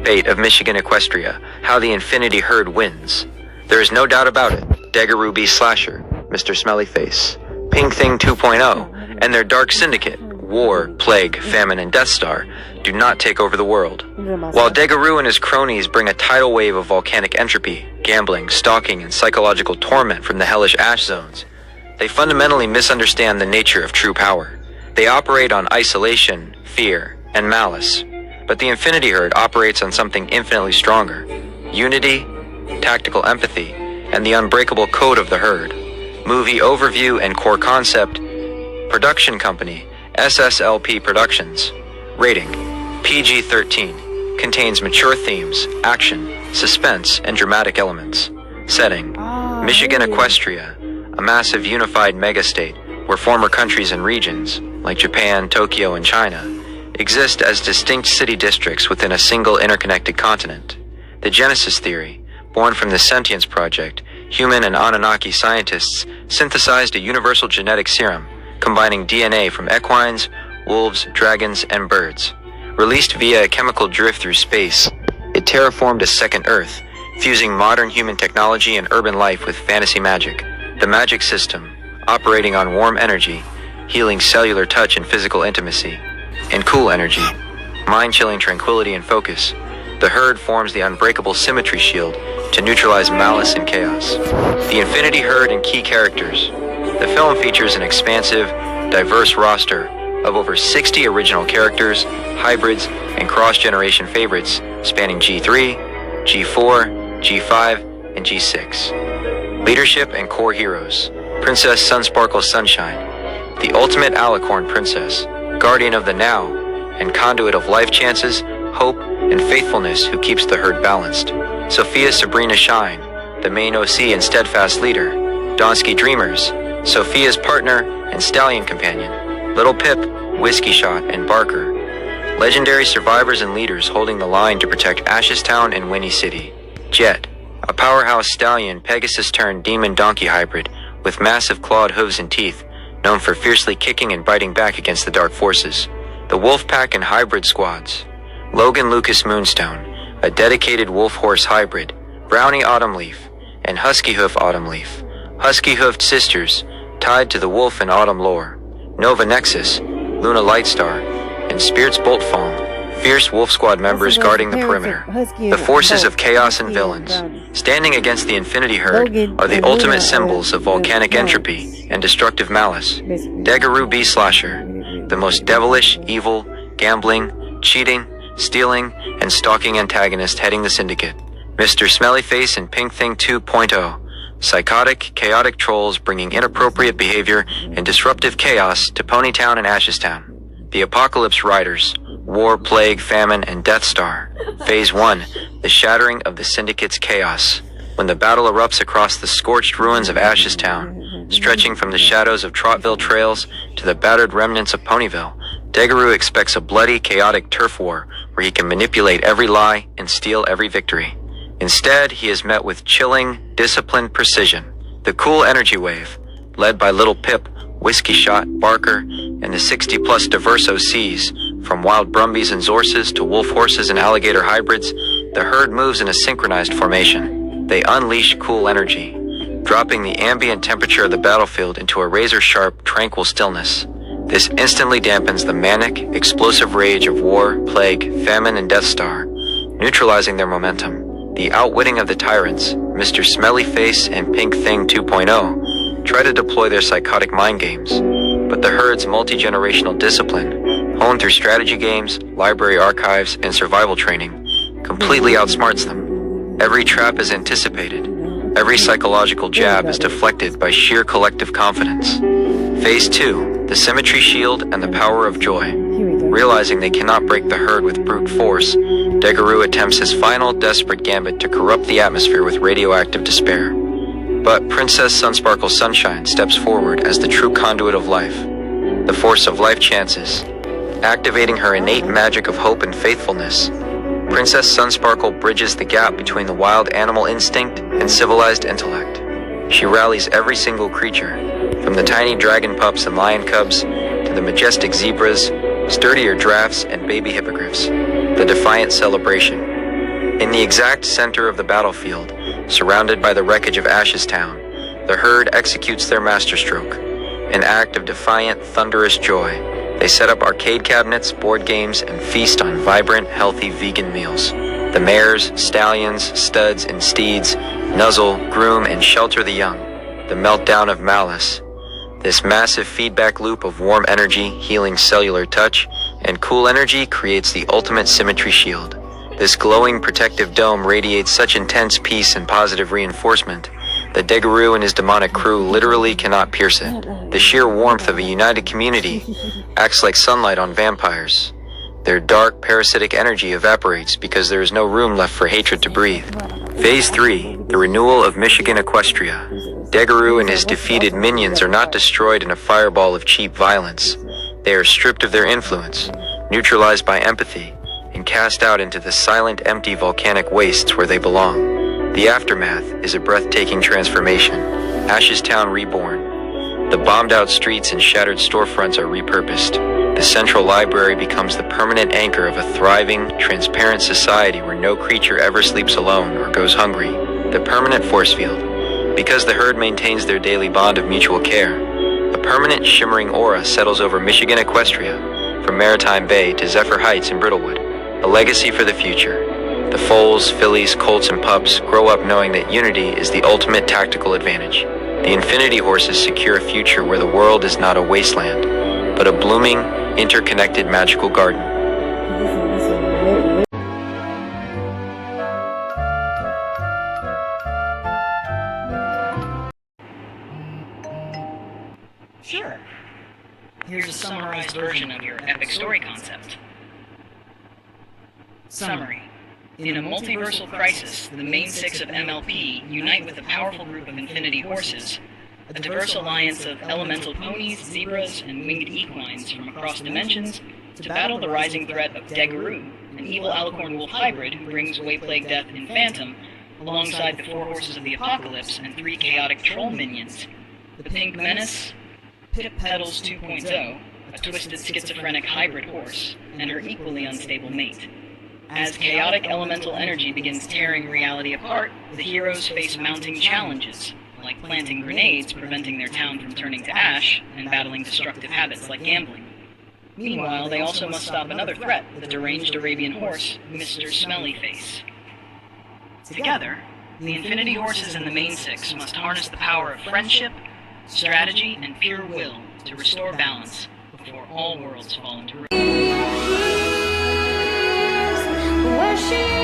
fate of Michigan Equestria, how the Infinity Herd wins. There is no doubt about it. Degaroo B. Slasher, Mr. Smelly Face, Pink Thing 2.0, and their dark syndicate, War, Plague, Famine, and Death Star, do not take over the world. While Degaroo and his cronies bring a tidal wave of volcanic entropy, gambling, stalking, and psychological torment from the hellish ash zones, they fundamentally misunderstand the nature of true power. They operate on isolation, fear, and malice. But the Infinity Herd operates on something infinitely stronger: unity, tactical empathy, and the unbreakable code of the herd. Movie overview and core concept. Production company, SSLP Productions. Rating, PG-13. Contains mature themes, action, suspense, and dramatic elements. Setting, Michigan Equestria, a massive unified megastate where former countries and regions, like Japan, Tokyo, and China, exist as distinct city districts within a single interconnected continent. The Genesis theory, born from the Sentience Project, human and Anunnaki scientists synthesized a universal genetic serum combining DNA from equines, wolves, dragons, and birds. Released via a chemical drift through space, it terraformed a second Earth, fusing modern human technology and urban life with fantasy magic. The magic system, operating on warm energy, healing cellular touch and physical intimacy, and cool energy, mind-chilling tranquility and focus, the herd forms the unbreakable symmetry shield to neutralize malice and chaos. The Infinity Herd and key characters. The film features an expansive, diverse roster of over 60 original characters, hybrids, and cross-generation favorites spanning G3, G4, G5, and G6. Leadership and core heroes. Princess Sunsparkle Sunshine, the ultimate alicorn princess, guardian of the now, and conduit of life chances, hope, and faithfulness who keeps the herd balanced. Sophia Sabrina Shine, the main OC and steadfast leader. Donsky Dreamers, Sophia's partner and stallion companion. Little Pip, Whiskey Shot, and Barker, legendary survivors and leaders holding the line to protect Ashestown and Winnie City. Jet, a powerhouse stallion Pegasus-turned demon donkey hybrid with massive clawed hooves and teeth, known for fiercely kicking and biting back against the dark forces. The Wolfpack and hybrid squads. Logan Lucas Moonstone, a dedicated wolf-horse hybrid, Brownie Autumnleaf, and Husky Hoof Autumnleaf, husky-hoofed sisters tied to the wolf and autumn lore. Nova Nexus, Luna Lightstar, and Spirits Boltfalm, fierce Wolf Squad members guarding the perimeter. The forces of chaos and villains, standing against the Infinity Herd, are the ultimate symbols of volcanic entropy and destructive malice. Degaroo B. Slasher, the most devilish, evil, gambling, cheating, stealing, and stalking antagonist heading the syndicate. Mr. Smelly Face and Pink Thing 2.0, psychotic, chaotic trolls bringing inappropriate behavior and disruptive chaos to Ponytown and Ashestown. The Apocalypse Riders, War, Plague, Famine, and Death Star. Phase 1, the shattering of the Syndicate's chaos. When the battle erupts across the scorched ruins of Ashestown, stretching from the shadows of Trottville trails to the battered remnants of Ponyville, Degaroo expects a bloody, chaotic turf war where he can manipulate every lie and steal every victory. Instead, he is met with chilling, disciplined precision. The cool energy wave, led by Little Pip, Whiskey Shot, Barker, and the 60-plus diverse OCs, from wild Brumbies and Zorses to wolf horses and alligator hybrids, the herd moves in a synchronized formation. They unleash cool energy, dropping the ambient temperature of the battlefield into a razor-sharp, tranquil stillness. This instantly dampens the manic, explosive rage of War, Plague, Famine, and Death Star, neutralizing their momentum. The outwitting of the tyrants, Mr. Smelly Face and Pink Thing 2.0, try to deploy their psychotic mind games, but the herd's multi-generational discipline, honed through strategy games, library archives, and survival training, completely outsmarts them. Every trap is anticipated. Every psychological jab is deflected by sheer collective confidence. Phase 2, the Symmetry Shield and the Power of Joy. Realizing they cannot break the herd with brute force, Degaroo attempts his final desperate gambit to corrupt the atmosphere with radioactive despair. But Princess Sunsparkle Sunshine steps forward as the true conduit of life, the force of life chances. Activating her innate magic of hope and faithfulness, Princess Sunsparkle bridges the gap between the wild animal instinct and civilized intellect. She rallies every single creature, from the tiny dragon pups and lion cubs to the majestic zebras, sturdier giraffes, and baby hippogriffs. The defiant celebration. In the exact center of the battlefield, surrounded by the wreckage of Ashes Town, the herd executes their masterstroke. An act of defiant, thunderous joy, they set up arcade cabinets, board games, and feast on vibrant, healthy vegan meals. The mares, stallions, studs, and steeds nuzzle, groom, and shelter the young. The meltdown of malice. This massive feedback loop of warm energy, healing cellular touch, and cool energy creates the ultimate symmetry shield. This glowing protective dome radiates such intense peace and positive reinforcement that Degaroo and his demonic crew literally cannot pierce it. The sheer warmth of a united community acts like sunlight on vampires. Their dark, parasitic energy evaporates because there is no room left for hatred to breathe. Phase 3, the renewal of Michigan Equestria. Degaroo and his defeated minions are not destroyed in a fireball of cheap violence. They are stripped of their influence, neutralized by empathy, and cast out into the silent, empty volcanic wastes where they belong. The aftermath is a breathtaking transformation. Ashes Town reborn. The bombed-out streets and shattered storefronts are repurposed. The central library becomes the permanent anchor of a thriving, transparent society where no creature ever sleeps alone or goes hungry. The permanent force field. Because the herd maintains their daily bond of mutual care, a permanent shimmering aura settles over Michigan Equestria, from Maritime Bay to Zephyr Heights in Brittlewood. A legacy for the future. The foals, fillies, colts, and pups grow up knowing that unity is the ultimate tactical advantage. The Infinity Horses secure a future where the world is not a wasteland, but a blooming, interconnected magical garden. Sure. Here's a summarized version of your epic story concept. Summary. In a multiversal crisis, the main six of MLP unite with a powerful group of Infinity Horses, a diverse alliance of elemental ponies, zebras, and winged equines from across dimensions to battle the rising threat of Degaroo, an evil alicorn wolf hybrid who brings Wayplague Death in Phantom, alongside the 4 horses of the Apocalypse and 3 chaotic troll minions, the Pink Menace, Pip Petals 2.0, a twisted schizophrenic hybrid horse, and her equally unstable mate. As chaotic elemental energy begins tearing reality apart, the heroes face mounting challenges, like planting grenades preventing their town from turning to ash, and battling destructive habits like gambling. Meanwhile, they also must stop another threat, the deranged Arabian horse, Mr. Smellyface. Together, the Infinity Horses and the main six must harness the power of friendship, strategy, and pure will to restore balance before all worlds fall into ruin. Where she